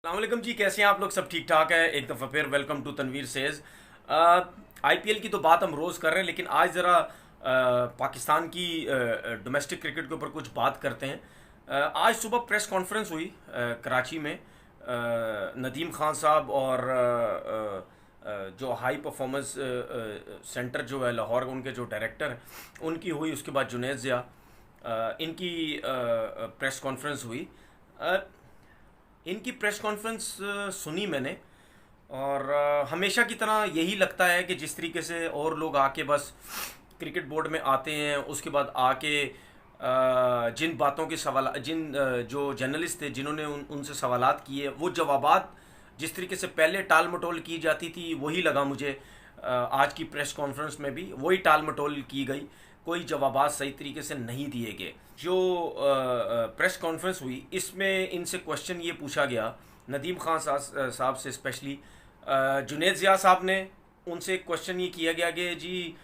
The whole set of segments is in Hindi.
अस्सलामुअलैकुम जी, कैसे हैं आप लोग? सब ठीक ठाक है? एक दफ़ा फिर welcome to Tanveer says. IPL की तो बात हम रोज़ कर रहे हैं, लेकिन आज ज़रा पाकिस्तान की डोमेस्टिक क्रिकेट के ऊपर कुछ बात करते हैं। आज सुबह प्रेस कॉन्फ्रेंस हुई कराची में। नदीम खान साहब और जो हाई परफॉर्मेंस सेंटर जो है लाहौर, उनके जो डायरेक्टर हैं उनकी हुई। उसके बाद जुनैद ज़िया इनकी प्रेस कॉन्फ्रेंस हुई। इनकी प्रेस कॉन्फ्रेंस सुनी मैंने, और हमेशा की तरह यही लगता है कि जिस तरीके से और लोग आके बस क्रिकेट बोर्ड में आते हैं, उसके बाद आके जिन बातों के सवाल, जो जर्नलिस्ट थे जिन्होंने उनसे सवालात किए, वो जवाबात जिस तरीके से पहले टाल मटोल की जाती थी, वही लगा मुझे आज की प्रेस कॉन्फ्रेंस में भी वही टाल मटोल की गई। कोई जवाबात सही तरीके से नहीं दिए गए। जो प्रेस कॉन्फ्रेंस हुई, इसमें इनसे क्वेश्चन ये पूछा गया, नदीम खान साहब से स्पेशली। जुनैद ज़िया साहब ने उनसे क्वेश्चन ये किया गया कि जी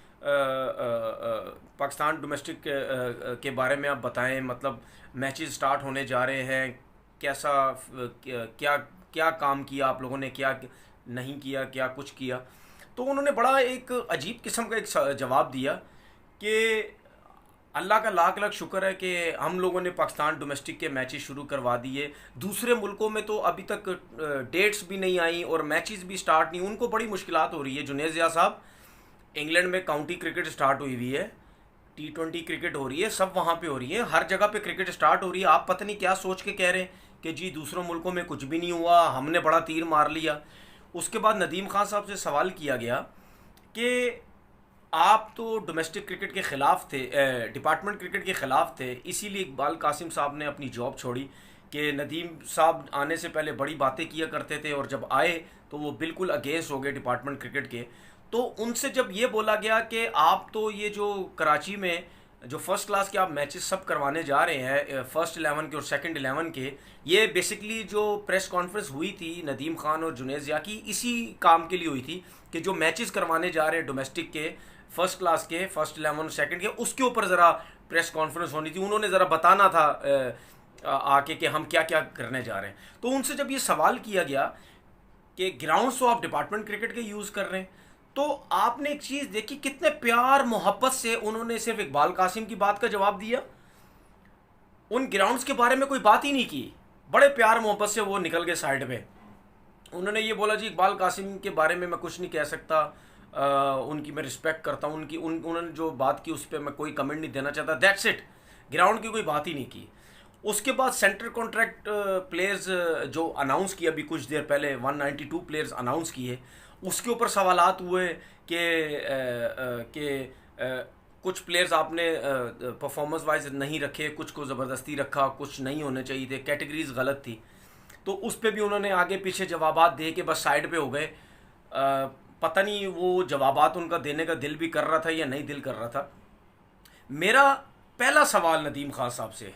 पाकिस्तान डोमेस्टिक के बारे में आप बताएं, मतलब मैचेस स्टार्ट होने जा रहे हैं, कैसा क्या क्या काम किया आप लोगों ने, क्या नहीं किया, क्या कुछ किया। तो उन्होंने बड़ा एक अजीब किस्म का एक जवाब दिया कि अल्लाह का लाख लाख शुक्र है कि हम लोगों ने पाकिस्तान डोमेस्टिक के मैचेस शुरू करवा दिए। दूसरे मुल्कों में तो अभी तक डेट्स भी नहीं आई और मैचेस भी स्टार्ट नहीं, उनको बड़ी मुश्किलात हो रही है। जुनैद ज़िया साहब, इंग्लैंड में काउंटी क्रिकेट स्टार्ट हुई है, T20 क्रिकेट हो रही है, सब वहाँ पे हो रही है, हर जगह पे क्रिकेट स्टार्ट हो रही है। आप पता नहीं क्या सोच के कह रहे हैं कि जी दूसरों मुल्कों में कुछ भी नहीं हुआ, हमने बड़ा तीर मार लिया। उसके बाद नदीम खान साहब से सवाल किया गया कि आप तो डोमेस्टिक क्रिकेट के ख़िलाफ़ थे, डिपार्टमेंट क्रिकेट के ख़िलाफ़ थे, इसीलिए इकबाल कासिम साहब ने अपनी जॉब छोड़ी। कि नदीम साहब आने से पहले बड़ी बातें किया करते थे और जब आए तो वो बिल्कुल अगेंस्ट हो गए डिपार्टमेंट क्रिकेट के। तो उनसे जब ये बोला गया कि आप तो ये जो कराची में जो फर्स्ट क्लास के आप मैचेस सब करवाने जा रहे हैं, फर्स्ट 11 के और सेकंड 11 के, ये बेसिकली जो प्रेस कॉन्फ्रेंस हुई थी नदीम खान और जुनैद ज़िया की, इसी काम के लिए हुई थी कि जो मैचेस करवाने जा रहे हैं डोमेस्टिक के, फर्स्ट क्लास के, फर्स्ट 11 सेकंड के, उसके ऊपर ज़रा प्रेस कॉन्फ्रेंस होनी थी। उन्होंने ज़रा बताना था आके कि हम क्या क्या करने जा रहे हैं। तो उनसे जब ये सवाल किया गया कि ग्राउंड्स तो आप डिपार्टमेंट क्रिकेट के यूज़ कर रहे हैं, तो आपने एक चीज़ देखी, कितने प्यार मोहब्बत से उन्होंने सिर्फ इकबाल कासिम की बात का जवाब दिया, उन ग्राउंड्स के बारे में कोई बात ही नहीं की। बड़े प्यार मोहब्बत से वो निकल गए साइड पे। उन्होंने ये बोला जी इकबाल कासिम के बारे में मैं कुछ नहीं कह सकता, उनकी मैं रिस्पेक्ट करता हूँ, उन्होंने जो बात की उस पर मैं कोई कमेंट नहीं देना चाहता, दैट्स इट। ग्राउंड की कोई बात ही नहीं की। उसके बाद सेंटर कॉन्ट्रैक्ट प्लेयर्स जो अनाउंस किया अभी कुछ देर पहले, 192 प्लेयर्स अनाउंस किए, उसके ऊपर सवालात हुए कि कुछ प्लेयर्स आपने परफॉर्मेंस वाइज नहीं रखे, कुछ को ज़बरदस्ती रखा, कुछ नहीं होने चाहिए थे, कैटेगरीज गलत थी। तो उस पर भी उन्होंने आगे पीछे जवाबात दे के बस साइड पे हो गए। पता नहीं वो जवाबात उनका देने का दिल भी कर रहा था या नहीं दिल कर रहा था। मेरा पहला सवाल नदीम खान साहब से,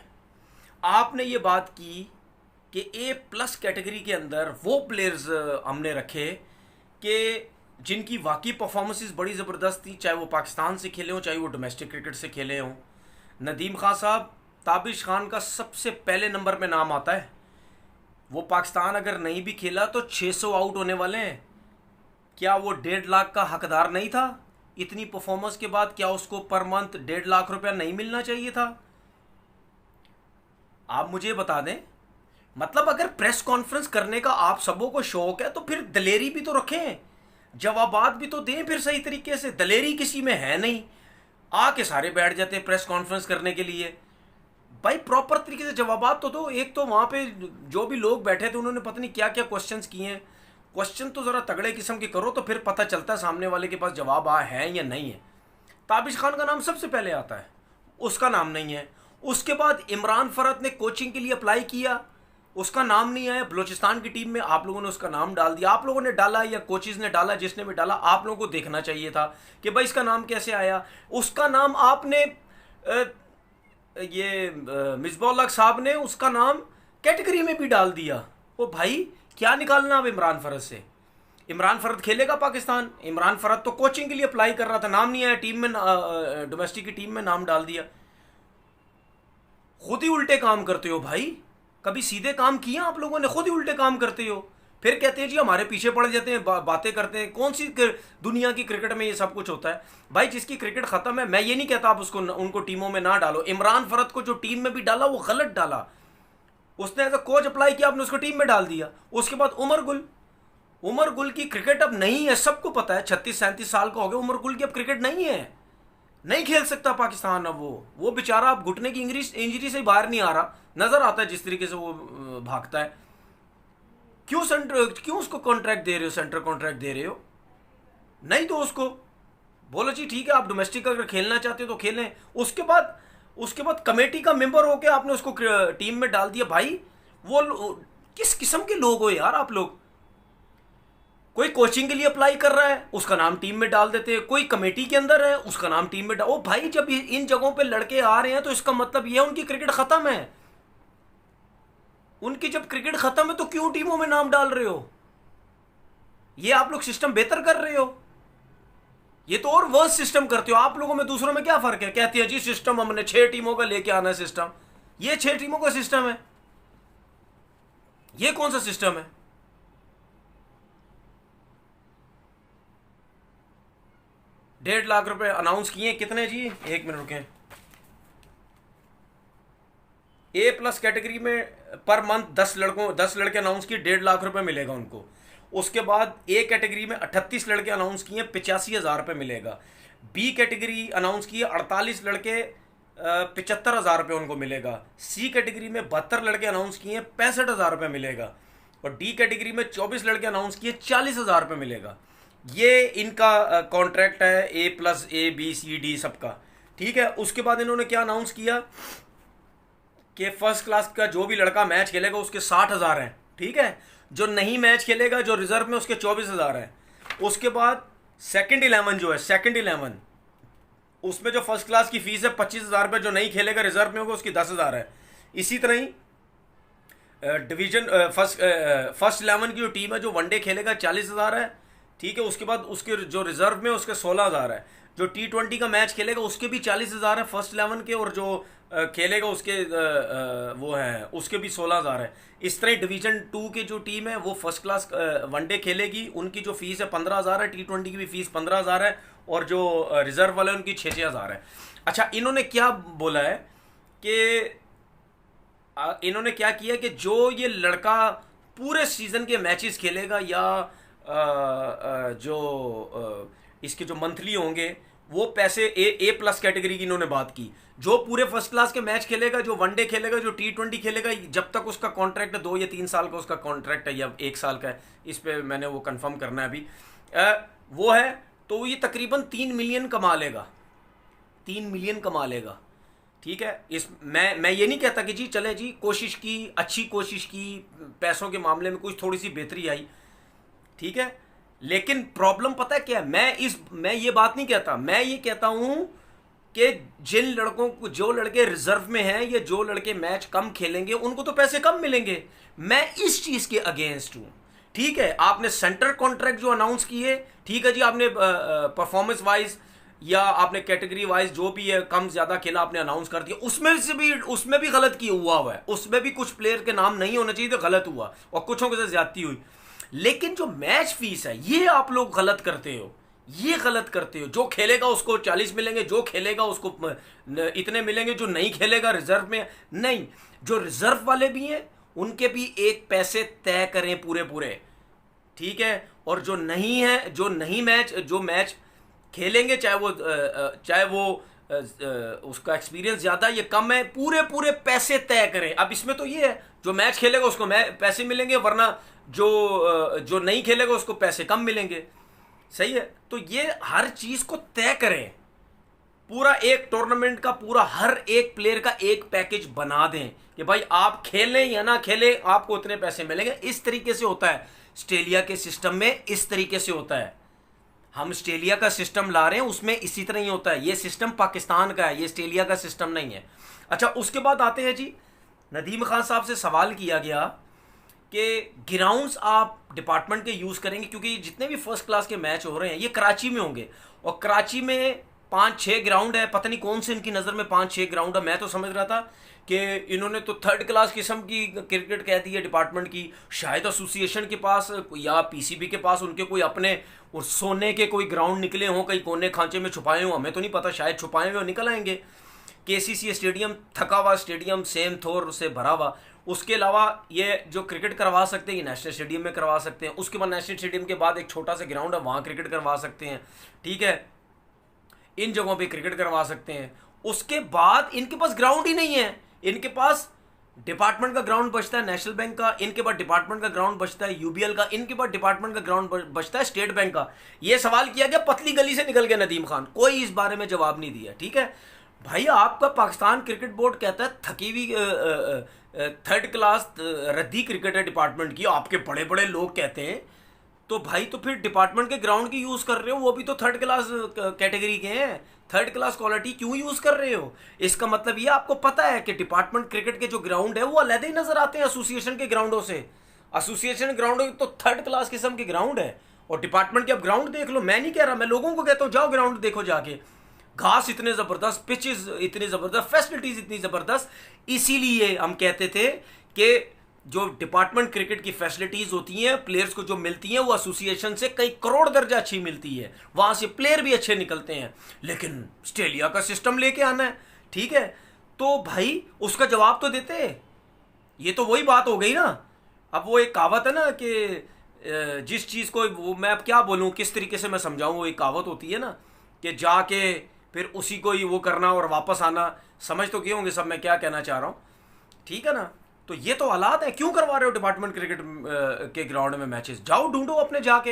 आपने ये बात की कि A+ कैटेगरी के अंदर वो प्लेयर्स हमने रखे कि जिनकी वाकई परफॉर्मेंसेस बड़ी ज़बरदस्त थी, चाहे वो पाकिस्तान से खेले हों, चाहे वो डोमेस्टिक क्रिकेट से खेले हों। नदीम खान साहब, ताबिश खान का सबसे पहले नंबर में नाम आता है। वो पाकिस्तान अगर नहीं भी खेला तो 600 आउट होने वाले हैं। क्या वो 1.5 लाख का हकदार नहीं था? इतनी परफॉर्मेंस के बाद क्या उसको पर मंथ 1.5 लाख रुपया नहीं मिलना चाहिए था? आप मुझे बता दें। मतलब अगर प्रेस कॉन्फ्रेंस करने का आप सबों को शौक है तो फिर दलेरी भी तो रखें, जवाबात भी तो दें फिर सही तरीके से। दलेरी किसी में है नहीं, आके सारे बैठ जाते हैं प्रेस कॉन्फ्रेंस करने के लिए। भाई प्रॉपर तरीके से जवाबात तो दो। एक तो वहाँ पे जो भी लोग बैठे थे उन्होंने पता नहीं क्या क्या क्वेश्चंस किए हैं, क्वेश्चन तो ज़रा तगड़े किस्म के करो तो फिर पता चलता है सामने वाले के पास जवाब है या नहीं है। ताबिश खान का नाम सबसे पहले आता है, उसका नाम नहीं है। उसके बाद इमरान फरद ने कोचिंग के लिए अप्लाई किया, उसका नाम नहीं आया। बलूचिस्तान की टीम में आप लोगों ने उसका नाम डाल दिया। आप लोगों ने डाला या कोचेज़ ने डाला, जिसने भी डाला, आप लोगों को देखना चाहिए था कि भाई इसका नाम कैसे आया। उसका नाम आपने मिसबाउल साहब ने उसका नाम कैटेगरी में भी डाल दिया। ओ भाई क्या निकालना अब इमरान फरद से? इमरान फरद खेलेगा पाकिस्तान? इमरान फरद तो कोचिंग के लिए अप्लाई कर रहा था, नाम नहीं आया टीम में, डोमेस्टिक की टीम में नाम डाल दिया। खुद ही उल्टे काम करते हो भाई। कभी सीधे काम किए आप लोगों ने? खुद ही उल्टे काम करते हो, फिर कहते हैं जी हमारे पीछे पड़ जाते हैं, बातें करते हैं। कौन सी दुनिया की क्रिकेट में ये सब कुछ होता है? भाई जिसकी क्रिकेट खत्म है, मैं ये नहीं कहता आप उसको उनको टीमों में ना डालो। इमरान फरद को जो टीम में भी डाला वो गलत डाला, उसने एज अ कोच अप्लाई किया, आपने उसको टीम में डाल दिया। उसके बाद उमर गुल की क्रिकेट अब नहीं है, सबको पता है। 36-37 साल का हो गया, उमर गुल की अब क्रिकेट नहीं है, नहीं खेल सकता पाकिस्तान अब। वो बेचारा अब घुटने की इंजरी से बाहर नहीं आ रहा, नजर आता है जिस तरीके से वो भागता है। क्यों उसको कॉन्ट्रैक्ट दे रहे हो, सेंटर कॉन्ट्रैक्ट दे रहे हो? नहीं तो उसको बोलो जी ठीक है, आप डोमेस्टिक अगर खेलना चाहते हो तो खेलें। उसके बाद कमेटी का मेंबर होकर आपने उसको टीम में डाल दिया। भाई वो किस किस्म के लोग हो यार आप लोग? कोई कोचिंग के लिए अप्लाई कर रहा है, उसका नाम टीम में डाल देते हैं। कोई कमेटी के अंदर है, उसका नाम टीम में डाल। ओ भाई, जब इन जगहों पे लड़के आ रहे हैं तो इसका मतलब यह है उनकी क्रिकेट खत्म है। उनकी जब क्रिकेट खत्म है तो क्यों टीमों में नाम डाल रहे हो? ये आप लोग सिस्टम बेहतर कर रहे हो, ये तो और वर्स सिस्टम करते हो। आप लोगों में दूसरों में क्या फर्क है? कहते हैं जी सिस्टम हमने 6 टीमों का लेके आना है सिस्टम। ये 6 टीमों का सिस्टम है? ये कौन सा सिस्टम है? 1.5 लाख रुपए अनाउंस किए, कितने जी? 1 मिनट रुकें। A+ कैटेगरी में पर मंथ 10 लड़के अनाउंस किए, 1.5 लाख रुपए मिलेगा उनको। उसके बाद A कैटेगरी में 38 लड़के अनाउंस किए, 85,000 रुपये मिलेगा। B कैटेगरी अनाउंस किए 48 लड़के, 75,000 रुपये उनको मिलेगा। C कैटेगरी में 72 लड़के अनाउंस किए, 65,000 रुपये मिलेगा। और D कैटेगरी में 24 लड़के अनाउंस किए, 40,000 रुपये मिलेगा। ये इनका कॉन्ट्रैक्ट है A+, A, B, C, D सबका, ठीक है। उसके बाद इन्होंने क्या अनाउंस किया कि फर्स्ट क्लास का जो भी लड़का मैच खेलेगा उसके 60,000 हैं, ठीक है। जो नहीं मैच खेलेगा, जो रिजर्व में, उसके 24,000 हैं। उसके बाद सेकंड 11 जो है, सेकंड 11 उसमें जो फर्स्ट क्लास की फीस है 25,000 रुपये, जो नहीं खेलेगा रिजर्व में होगा उसकी 10,000 है। इसी तरह ही डिवीजन फर्स्ट 11 की जो टीम है जो वनडे खेलेगा 40,000 है, ठीक है। उसके बाद उसके जो रिजर्व में उसके 16,000 है। जो T20 का मैच खेलेगा उसके भी 40,000 है फर्स्ट 11 के, और जो खेलेगा उसके वो है उसके भी 16,000 है। इस तरह डिवीजन 2 की जो टीम है वो फर्स्ट क्लास वनडे खेलेगी, उनकी जो फीस है 15,000 है। T20 की भी फीस 15,000 है, और जो रिजर्व वाले उनकी 6,000 है। अच्छा, इन्होंने क्या बोला है कि इन्होंने क्या किया कि जो ये लड़का पूरे सीजन के मैचेस खेलेगा, या इसके जो मंथली होंगे वो पैसे A+ कैटेगरी की इन्होंने बात की। जो पूरे फर्स्ट क्लास के मैच खेलेगा, जो वनडे खेलेगा, जो T20 खेलेगा, जब तक उसका कॉन्ट्रैक्ट है, 2 या 3 साल का उसका कॉन्ट्रैक्ट है या 1 साल का है, इस पे मैंने वो कंफर्म करना है अभी, वो है, तो ये तकरीबन 3 मिलियन कमा लेगा। 3 मिलियन कमा लेगा, ठीक है। मैं ये नहीं कहता कि जी चले जी कोशिश की, अच्छी कोशिश की, पैसों के मामले में कुछ थोड़ी सी बेहतरी आई, ठीक है। लेकिन प्रॉब्लम पता है क्या है? मैं ये बात नहीं कहता, मैं ये कहता हूं कि जिन लड़कों को, जो लड़के रिजर्व में हैं या जो लड़के मैच कम खेलेंगे, उनको तो पैसे कम मिलेंगे। मैं इस चीज के अगेंस्ट हूं, ठीक है। आपने सेंटर कॉन्ट्रैक्ट जो अनाउंस किए, ठीक है जी, आपने परफॉर्मेंस वाइज या आपने कैटेगरी वाइज जो भी है कम ज्यादा खेला आपने अनाउंस कर दिया, उसमें भी गलत किया हुआ है। उसमें भी कुछ प्लेयर के नाम नहीं होने चाहिए, तो गलत हुआ, और कुछों के साथ ज्यादती हुई। लेकिन जो मैच फीस है ये आप लोग गलत करते हो, ये गलत करते हो। जो खेलेगा उसको 40 मिलेंगे, जो खेलेगा उसको इतने मिलेंगे, जो नहीं खेलेगा रिजर्व में नहीं। जो रिजर्व वाले भी हैं उनके भी एक पैसे तय करें पूरे, ठीक है। और जो नहीं है, जो मैच खेलेंगे, चाहे वो उसका एक्सपीरियंस ज्यादा या कम है, पूरे पैसे तय करें। अब इसमें तो ये है, जो मैच खेलेगा उसको पैसे मिलेंगे, वरना जो नहीं खेलेगा उसको पैसे कम मिलेंगे, सही है। तो ये हर चीज को तय करें, पूरा एक टूर्नामेंट का पूरा हर एक प्लेयर का एक पैकेज बना दें कि भाई आप खेलें या ना खेलें आपको उतने पैसे मिलेंगे। इस तरीके से होता है ऑस्ट्रेलिया के सिस्टम में, इस तरीके से होता है। हम ऑस्ट्रेलिया का सिस्टम ला रहे हैं, उसमें इसी तरह ही होता है। ये सिस्टम पाकिस्तान का है, ये ऑस्ट्रेलिया का सिस्टम नहीं है। अच्छा, उसके बाद आते हैं जी, नदीम खान साहब से सवाल किया गया कि ग्राउंड्स आप डिपार्टमेंट के यूज़ करेंगे, क्योंकि जितने भी फर्स्ट क्लास के मैच हो रहे हैं ये कराची में होंगे, और कराची में 5-6 ग्राउंड है, पता नहीं कौन से इनकी नज़र में 5-6 ग्राउंड है। मैं तो समझ रहा था कि इन्होंने तो थर्ड क्लास किस्म की क्रिकेट कह दी है डिपार्टमेंट की। शायद एसोसिएशन के पास या पीसीबी के पास उनके कोई अपने और सोने के कोई ग्राउंड निकले हों, कहीं कोने खांचे में छुपाए हों, हमें तो नहीं पता, शायद छुपाए हुए निकल आएंगे। केसीसी स्टेडियम थका हुआ स्टेडियम, सेम थोर से भरा हुआ। उसके अलावा ये जो क्रिकेट करवा सकते हैं ये नेशनल स्टेडियम में करवा सकते हैं। उसके बाद नेशनल स्टेडियम के बाद एक छोटा सा ग्राउंड है, वहाँ क्रिकेट करवा सकते हैं, ठीक है, इन जगहों पे क्रिकेट करवा सकते हैं। उसके बाद इनके पास ग्राउंड ही नहीं है। इनके पास डिपार्टमेंट का ग्राउंड बचता है नेशनल बैंक का, इनके पास डिपार्टमेंट का ग्राउंड बचता है यूबीएल का, इनके पास डिपार्टमेंट का ग्राउंड बचता है स्टेट बैंक का। ये सवाल किया गया, पतली गली से निकल गया नदीम खान, कोई इस बारे में जवाब नहीं दिया। ठीक है भाई, आपका पाकिस्तान क्रिकेट बोर्ड कहता है थकी हुई थर्ड क्लास रद्दी क्रिकेट है डिपार्टमेंट की, आपके बड़े बड़े लोग कहते हैं। तो भाई तो फिर डिपार्टमेंट के ग्राउंड की यूज़ कर रहे हो, वो भी तो थर्ड क्लास कैटेगरी के हैं, थर्ड क्लास क्वालिटी क्यों यूज़ कर रहे हो? इसका मतलब ये आपको पता है कि डिपार्टमेंट क्रिकेट के जो ग्राउंड है वो अलग ही नज़र आते हैं एसोसिएशन के ग्राउंडों से। एसोसिएशन ग्राउंड तो थर्ड क्लास किस्म के ग्राउंड है, और डिपार्टमेंट के अब ग्राउंड देख लो। मैं नहीं कह रहा, मैं लोगों को कहता हूँ जाओ ग्राउंड देखो जाके, घास इतने ज़बरदस्त, पिचेस इतनी ज़बरदस्त, फैसिलिटीज़ इतनी ज़बरदस्त। इसीलिए हम कहते थे कि जो डिपार्टमेंट क्रिकेट की फैसिलिटीज़ होती हैं प्लेयर्स को जो मिलती हैं वो एसोसिएशन से कई करोड़ दर्जा अच्छी मिलती है, वहाँ से प्लेयर भी अच्छे निकलते हैं। लेकिन ऑस्ट्रेलिया का सिस्टम लेके आना है, ठीक है, तो भाई उसका जवाब तो देते। ये तो वही बात हो गई ना। अब वो एक कहावत है ना कि जिस चीज़ को वो, मैं अब क्या बोलूँ, किस तरीके से मैं समझाऊँ, वो एक कहावत होती है ना कि जाके फिर उसी को ही वो करना और वापस आना। समझ तो किए होंगे सब मैं क्या कहना चाह रहा हूँ, ठीक है ना। तो ये तो हालात है, क्यों करवा रहे हो डिपार्टमेंट क्रिकेट के ग्राउंड में मैचेस? जाओ ढूंढो अपने जाके।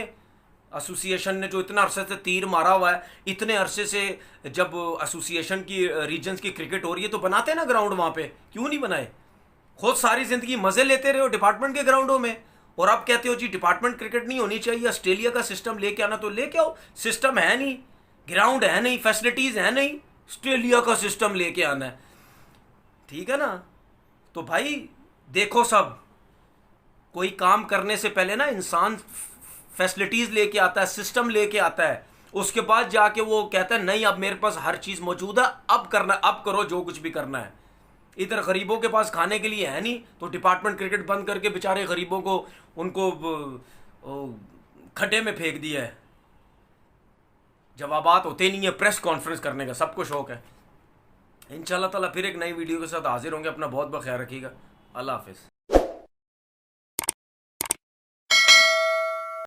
एसोसिएशन ने जो इतना अरसे से तीर मारा हुआ है, इतने अरसे से जब एसोसिएशन की रीजन्स की क्रिकेट हो रही है तो बनाते ना ग्राउंड वहाँ पे, क्यों नहीं बनाए? खुद सारी ज़िंदगी मज़े लेते रहे हो डिपार्टमेंट के ग्राउंडों में, और अब कहते हो जी डिपार्टमेंट क्रिकेट नहीं होनी चाहिए, ऑस्ट्रेलिया का सिस्टम लेके आना। तो लेके आओ, सिस्टम है नहीं, ग्राउंड है नहीं, फैसिलिटीज़ है नहीं, ऑस्ट्रेलिया का सिस्टम लेके आना है, ठीक है ना। तो भाई देखो, सब कोई काम करने से पहले ना इंसान फैसिलिटीज़ लेके आता है, सिस्टम लेके आता है, उसके बाद जाके वो कहता है नहीं अब मेरे पास हर चीज़ मौजूद है, अब करना, अब करो जो कुछ भी करना है। इधर गरीबों के पास खाने के लिए है नहीं, तो डिपार्टमेंट क्रिकेट बंद करके बेचारे गरीबों को, उनको खड्डे में फेंक दिया है। जवाबात होते नहीं है, प्रेस कॉन्फ्रेंस करने का सबको शौक है। इंशाल्लाह ताला फिर एक नई वीडियो के साथ हाजिर होंगे। अपना बहुत बहुत ख्याल रखिएगा। अल्लाह हाफिज़।